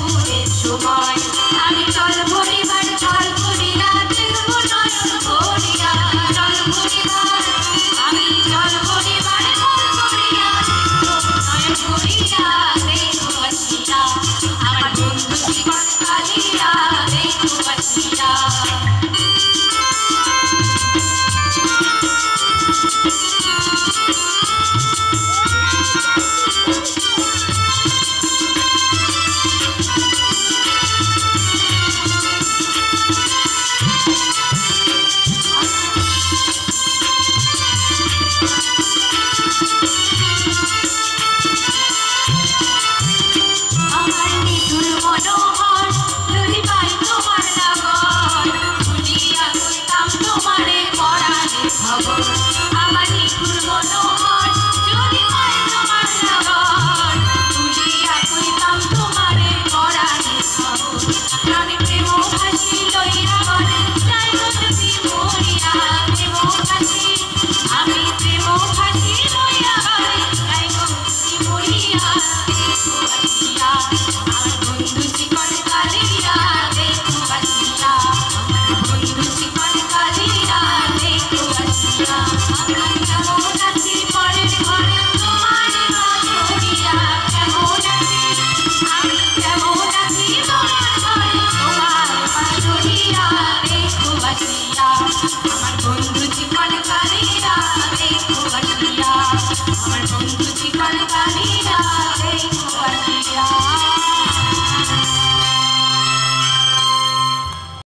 ফুলের সময় আমি চল পরিবার চল করিয়া দেখব নয়ন ভরিয়া চল পরিবার আমি চল পরিবার চল করিয়া দেখব নয়ন ভরিয়া দেখব বাসিয়া আমার বন্ধু জীবন কালিয়া দেখব বাসিয়া আমার নিঠুর মনোহর